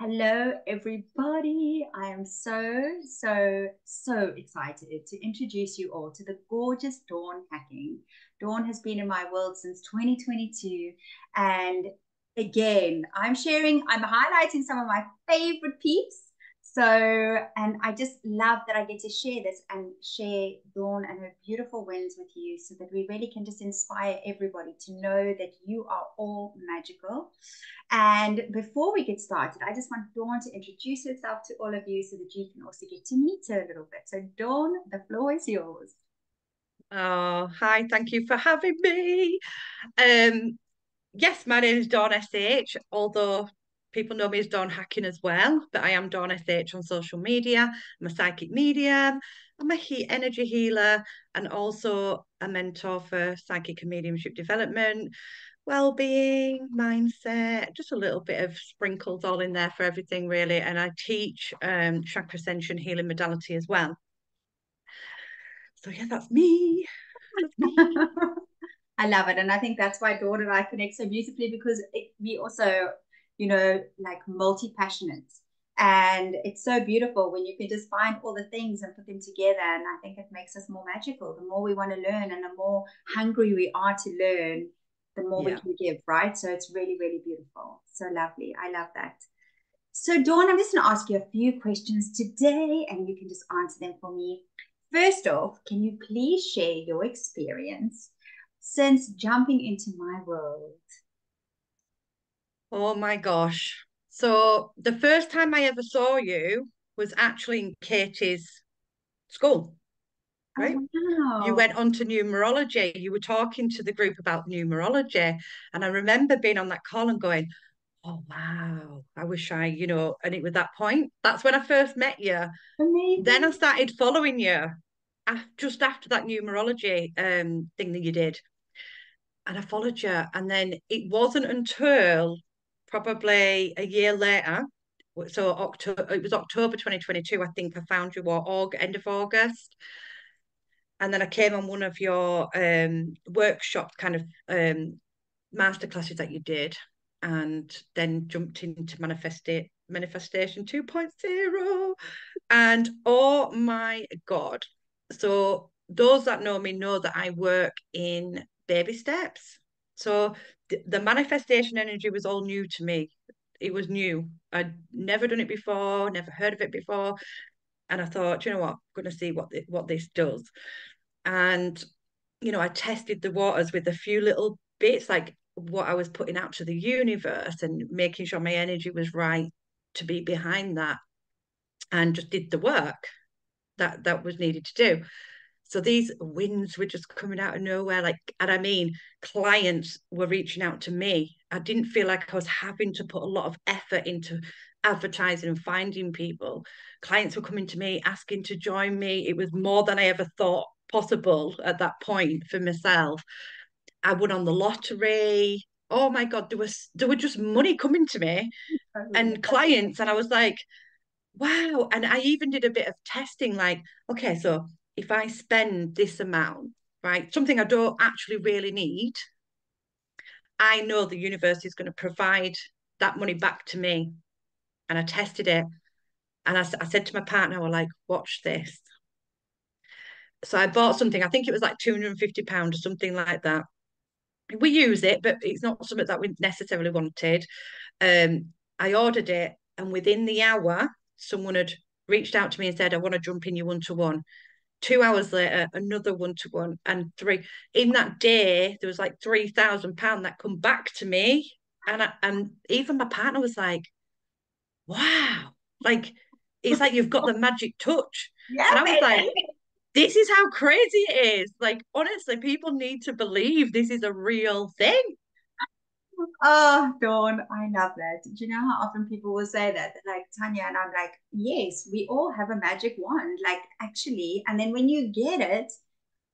Hello, everybody. I am so excited to introduce you all to the gorgeous Dawn Hacking. Dawn has been in my world since 2022. And again, I'm highlighting some of my favorite peeps. So, and I just love that I get to share this and share Dawn and her beautiful wins with you so that we really can just inspire everybody to know that you are all magical. And before we get started, I just want Dawn to introduce herself to all of you so that you can also get to meet her a little bit. So, Dawn, the floor is yours. Oh, hi, thank you for having me. Um, yes, my name is Dawn SH, although people know me as Dawn Hacking as well, but I am Dawn SH on social media. I'm a psychic medium, I'm a energy healer, and also a mentor for psychic and mediumship development, well-being, mindset, just a little bit of sprinkles all in there for everything, really. And I teach chakra ascension healing modality as well. So yeah, that's me. That's me. I love it. And I think that's why Dawn and I connect so beautifully because we also, like multi passionate. And it's so beautiful when you can just find all the things and put them together. And I think it makes us more magical. The more we want to learn and the more hungry we are to learn, the more we Yeah. can give, right? So it's really, really beautiful. So lovely. I love that. So, Dawn, I'm just going to ask you a few questions today and you can just answer them for me. First off, can you please share your experience since jumping into my world? Oh my gosh. So the first time I ever saw you was actually in Katie's school, Oh, right? You wow. went on to numerology. You were talking to the group about numerology. And I remember being on that call and going, oh, wow, I wish and it was that point. That's when I first met you. Then I Amazing. started following you just after that numerology thing that you did. And I followed you. And then it wasn't until probably a year later, so October, it was October 2022, I think I found you or end of August. And then I came on one of your workshop kind of master classes that you did, and then jumped into manifestation 2.0. And oh my God. So those that know me know that I work in baby steps. So the manifestation energy was all new to me. It was new. I'd never done it before, never heard of it before. And I thought, you know what, I'm going to see what this does. And, I tested the waters with a few little bits, like what I was putting out to the universe and making sure my energy was right to be behind that, and just did the work that was needed to do. So these wins were just coming out of nowhere. And I mean, clients were reaching out to me. I didn't feel like I was having to put a lot of effort into advertising and finding people. Clients were coming to me asking to join me. It was more than I ever thought possible at that point for myself. I won on the lottery. Oh my God, there were just money coming to me I and love clients. And I was like, wow. And I even did a bit of testing, like, okay, so if I spend this amount, right, something I don't actually really need, I know the universe is going to provide that money back to me. And I tested it. And I said to my partner, I was like, watch this. So I bought something, I think it was like £250 or something like that. We use it, but it's not something that we necessarily wanted. I ordered it, and within the hour, someone had reached out to me and said, I want to jump in your one-to-one. 2 hours later, another one-to-one, and three. In that day, there was like £3,000 that come back to me. And even my partner was like, wow, like it's like you've got the magic touch. Yeah, And I was like, baby. this is how crazy it is. Like, honestly, people need to believe this is a real thing. Oh, Dawn, I love that. Do you know how often people will say that? They're like, Tanya, and I'm like, yes, we all have a magic wand, like actually. And then when you get it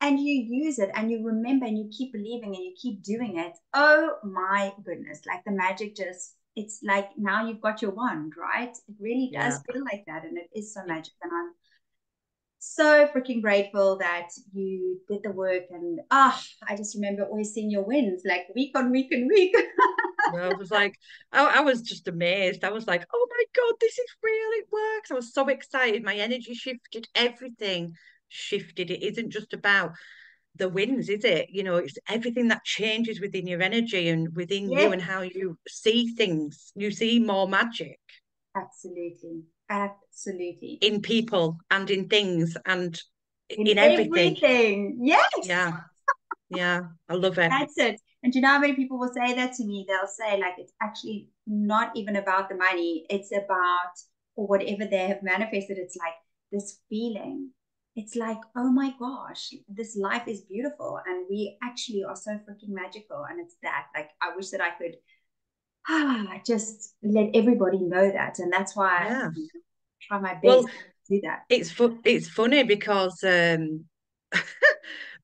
and you use it and you remember and you keep believing and you keep doing it, oh my goodness, like the magic just, it's like now you've got your wand, right? It really does Yeah. feel like that. And it is so magic. And I'm so freaking grateful that you did the work. And I just remember always seeing your wins like week on week and week. I was like, I was just amazed. I was like, oh my God, this is real. It works. I was so excited. My energy shifted, everything shifted. It isn't just about the wins, is it? You know, it's everything that changes within your energy and within you and Yes, how you see things. You see more magic absolutely. Absolutely. in people and in things and In in everything. everything. Yes. Yeah, yeah, I love it. That's it. And do you know how many people will say that to me? They'll say, like, it's actually not even about the money. It's about, or whatever they have manifested. It's like this feeling. It's like, oh my gosh, this life is beautiful. And we actually are so freaking magical. And it's that. Like, I wish that I could just let everybody know that. And that's why I Yeah. try my best Well, to do that. it's funny because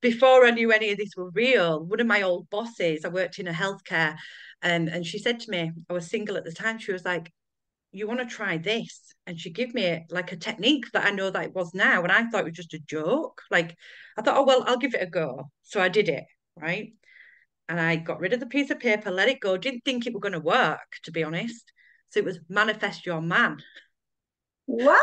before I knew any of this were real, one of my old bosses, I worked in a healthcare, and she said to me, I was single at the time, she was like, you want to try this? And she gave me like a technique that I know that it was now. And I thought it was just a joke. Like I thought, oh well, I'll give it a go. So I did it, right? And I got rid of the piece of paper, let it go, didn't think it was going to work, to be honest. So it was manifest your man. What?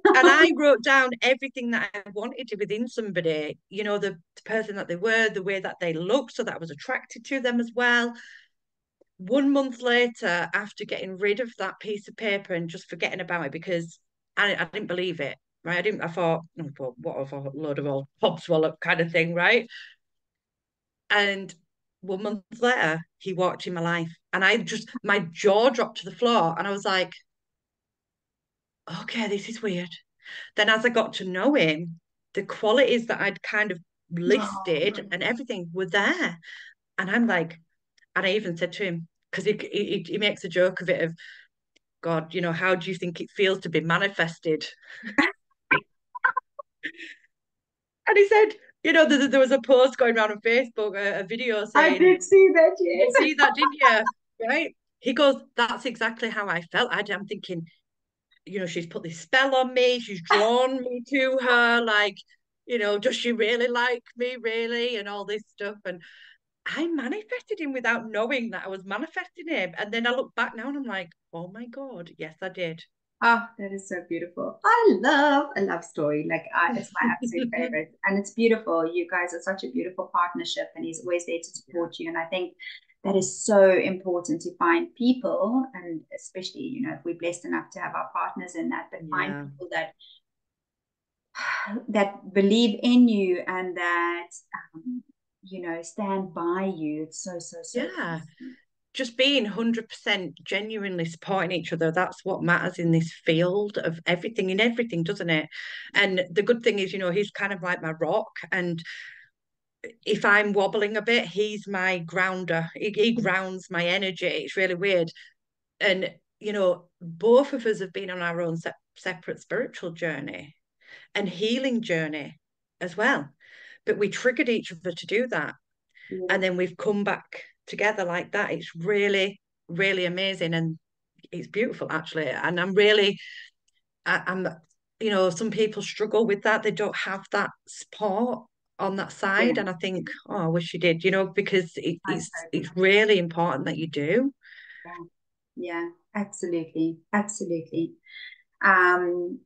And I wrote down everything that I wanted to within somebody, you know, the person that they were, the way that they looked, so that I was attracted to them as well. 1 month later, after getting rid of that piece of paper and just forgetting about it, because I didn't believe it, right? I thought, oh, well, what a load of old swallow kind of thing, right? And 1 month later, he walked in my life, and my jaw dropped to the floor, and I was like, okay, this is weird. Then as I got to know him, the qualities that I'd kind of listed and everything were there. And I'm like, and I even said to him, because he makes a joke of it of, God, you know, how do you think it feels to be manifested? And he said, you know, there was a post going around on Facebook, a video I saying, did see that, you did yes. see that, didn't you? Right? He goes, that's exactly how I felt. I'm thinking, you know, she's put this spell on me. She's drawn me to her. Like, you know, does she really like me, really? And all this stuff. And I manifested him without knowing that I was manifesting him. And then I look back now and I'm like, oh my God, yes, I did. Oh, that is so beautiful. I love a love story. Like, it's my absolute favorite. And it's beautiful. You guys are such a beautiful partnership, and he's always there to Yeah. support you. And I think that is so important to find people, and especially, if we're blessed enough to have our partners in that, but find Yeah. people that believe in you and that stand by you. It's so, so, so Yeah. important. Just being 100% genuinely supporting each other, that's what matters in this field of everything, in everything, doesn't it? And the good thing is, you know, he's kind of like my rock. And if I'm wobbling a bit, he's my grounder. He grounds my energy. It's really weird. And, you know, both of us have been on our own separate spiritual journey and healing journey as well. But we triggered each other to do that. And then Beautiful. we've come back together like that. It's really, really amazing. And it's beautiful, actually. And I'm, you know, some people struggle with that. They don't have that support on that Yeah, side. And I think, oh, I wish you did, you know, because I totally. it's really important that you do. Yeah, yeah, absolutely, absolutely. Um,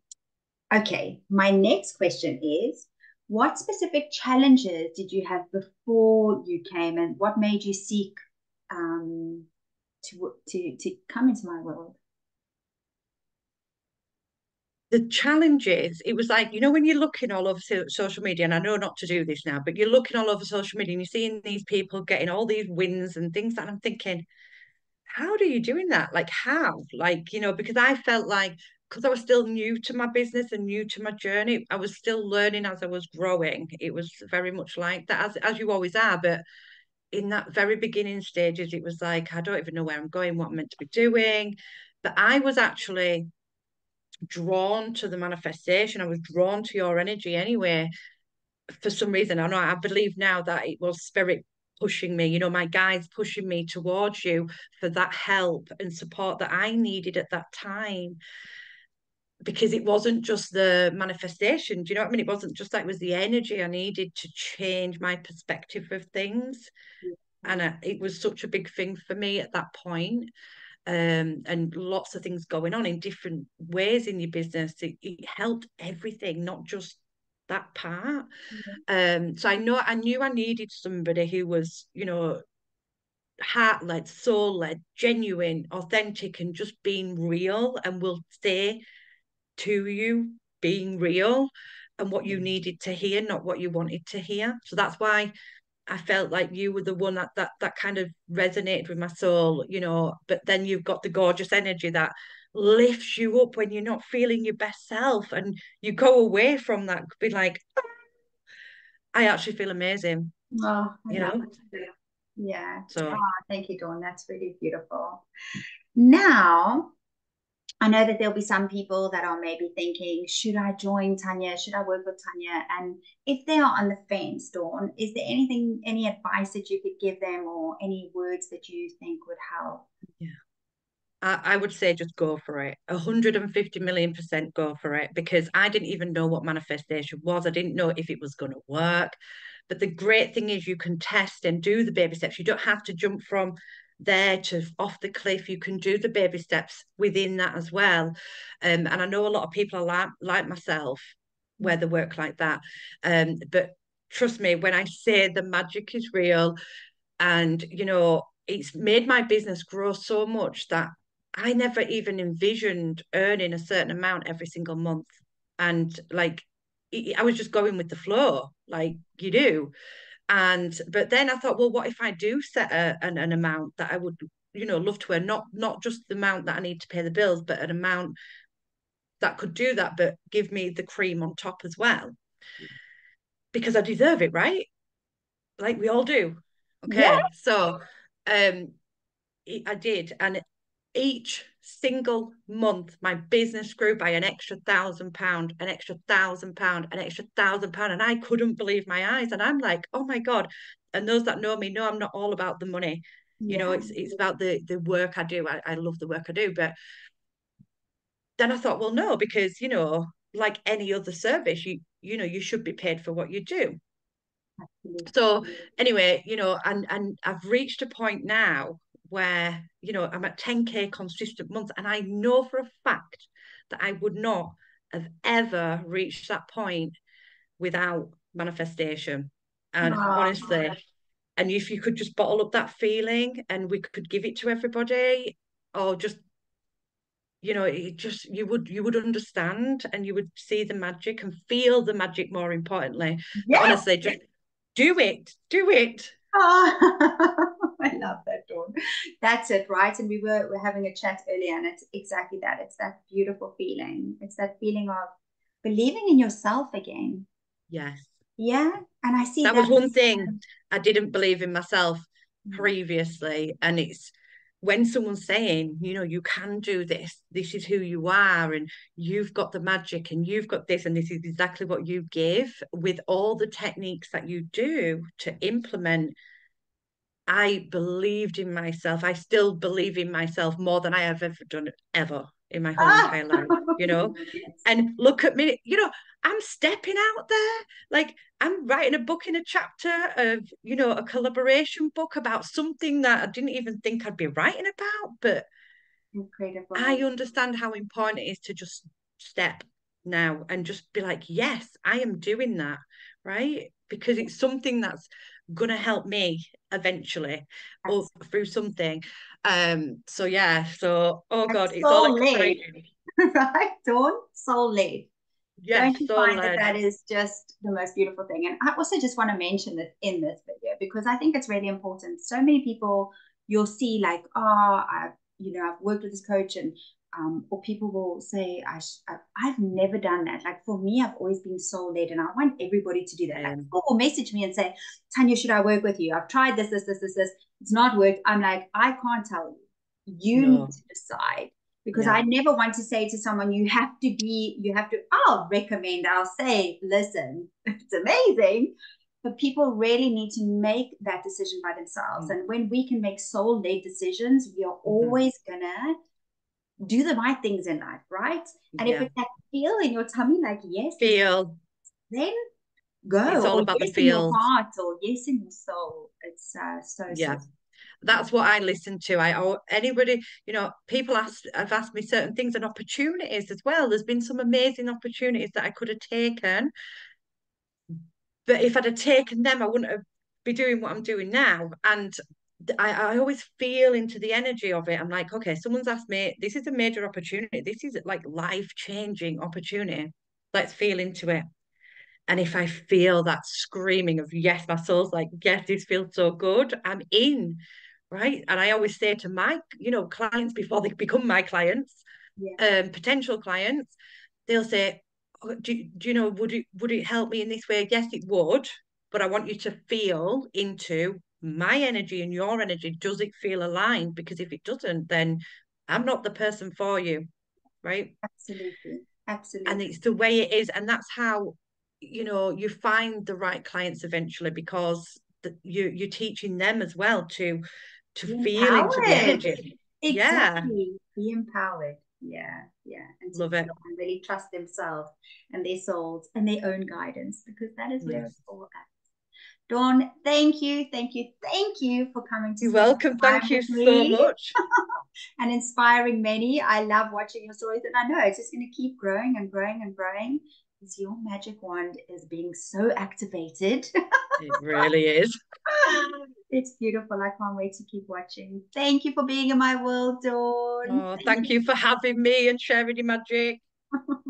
okay, my next question is, what specific challenges did you have before you came, and what made you seek to come into my world? The challenges, it was like, you know, when you're looking all over social media, and I know not to do this now, but you're looking all over social media and you're seeing these people getting all these wins and things that I'm thinking, how are you doing that? Like, how? Like, you know, because I felt like, because I was still new to my business and new to my journey, I was still learning as I was growing. It was very much like that, as you always are. But in that very beginning stages, it was like, I don't even know where I'm going, what I'm meant to be doing. But I was actually drawn to the manifestation. I was drawn to your energy anyway. For some reason, I know I believe now that it was spirit pushing me, you know, my guides pushing me towards you for that help and support that I needed at that time. because it wasn't just the manifestation. Do you know what I mean? It wasn't just that, it was the energy I needed to change my perspective of things. And it was such a big thing for me at that point. And lots of things going on in different ways in your business. It helped everything, not just that part. So I knew I needed somebody who was, heart-led, soul-led, genuine, authentic, and just being real, and will stay to you being real and what you needed to hear, not what you wanted to hear. So that's why I felt like you were the one that kind of resonated with my soul, but then you've got the gorgeous energy that lifts you up when you're not feeling your best self, and you go away from that be like, "Oh, I actually feel amazing," Oh, I you love know. it. Yeah. So Oh, thank you, Dawn. That's really beautiful. Now, I know that there'll be some people that are maybe thinking, should I join Tanya? Should I work with Tanya? And if they are on the fence, Dawn, is there anything, any advice that you could give them or any words that you think would help? yeah. I would say just go for it. 150 million% go for it, because I didn't even know what manifestation was. I didn't know if it was going to work. But the great thing is you can test and do the baby steps. You don't have to jump from there to off the cliff. You can do the baby steps within that as well. And I know a lot of people are like myself, where they work like that. But trust me, when I say the magic is real, and it's made my business grow so much that I never even envisioned earning a certain amount every single month. And like, I was just going with the flow, like you do. But then I thought, well, what if I do set an amount that I would, love to earn, not just the amount that I need to pay the bills, but an amount that could do that, but give me the cream on top as well, because I deserve it, right? Like we all do. Yeah. Okay. So um I did. And each single month, my business grew by an extra £1,000, an extra £1,000, an extra £1,000. And I couldn't believe my eyes. And I'm like, oh my God. And those that know me know I'm not all about the money. Yeah. It's about the work I do. I love the work I do. But then I thought, well, no, because, like any other service, you should be paid for what you do. So anyway, and I've reached a point now where, I'm at 10K consistent months, and I know for a fact that I would not have ever reached that point without manifestation. And Oh, honestly, and if you could just bottle up that feeling and we could give it to everybody, or just, it just you would understand, and you would see the magic and feel the magic, more importantly. But yeah. honestly, just do it. Oh, I love that, Dawn. That's it, right? And we were having a chat earlier, and it's exactly that. It's that beautiful feeling. It's that feeling of believing in yourself again. Yes. Yeah. And I see That was one that's thing I didn't believe in myself yeah. previously. And it's when someone's saying, you can do this is who you are, and you've got the magic, and you've got this, and this is exactly what you give, with all the techniques that you do to implement. I believed in myself. I still believe in myself more than I have ever done ever in my whole Ah! entire life. And look at me, I'm stepping out there. Like, I'm writing a book in a chapter of, a collaboration book about something that I didn't even think I'd be writing about. But I Incredible. understand how important it is to just step now and just be like, yes, I am doing that, right? Because it's something that's going to help me eventually, or That's, through something. So yeah, so oh God, that's it's all soul led, exciting. right, Dawn? Soul led. Yes, Don't you so find that led. that is just the most beautiful thing? And I also just want to mention that in this video, because I think it's really important. So many people you'll see like, oh, I've worked with this coach, and or people will say, I've never done that. Like for me, I've always been soul led, and I want everybody to do that. Like people will message me and say, Tanya, should I work with you? I've tried this. It's not worked. I'm like, I can't tell you. You need No, to decide, because I yeah. never want to say to someone, I'll recommend, I'll say, listen, it's amazing. But people really need to make that decision by themselves. Mm. And when we can make soul led decisions, we are Mhm. always gonna do the right things in life, right? And if Yeah. it's that feel in your tummy, like yes, Feel. then It's go, all or about the yes in your feels. heart, or yes in your soul. It's so Yeah. yeah. That's what I listen to. Anybody, people have asked me certain things and opportunities as well. There's been some amazing opportunities that I could have taken, but if I'd have taken them, I wouldn't have be doing what I'm doing now. And I always feel into the energy of it. I'm like, okay, someone's asked me, this is a major opportunity. This is like life-changing opportunity. Let's feel into it. And if I feel that screaming of yes, my soul's like, yes, this feels so good, I'm in, right? And I always say to my, clients before they become my clients, Yeah, potential clients, they'll say, "Oh, do you know, would it help me in this way? Yes, it would, but I want you to feel into my energy and your energy. Does it feel aligned? Because if it doesn't, then I'm not the person for you, right? absolutely, And absolutely. it's the way it is, and that's how you find the right clients eventually, because you're teaching them as well to Be feel into the empowered. energy. Yeah, Exactly. Be empowered. Yeah, yeah. And to love it. feel and really trust themselves and their souls and their own guidance, because that is where it's Yes, all at. Dawn, thank you, thank you, thank you for coming to you're spend welcome. time Thank you with so me much. and inspiring many. I love watching your stories, and I know it's just going to keep growing and growing and growing because your magic wand is being so activated. It really is. It's beautiful. I can't wait to keep watching. Thank you for being in my world, Dawn. Oh, Thank thank you for having me and sharing your magic. you.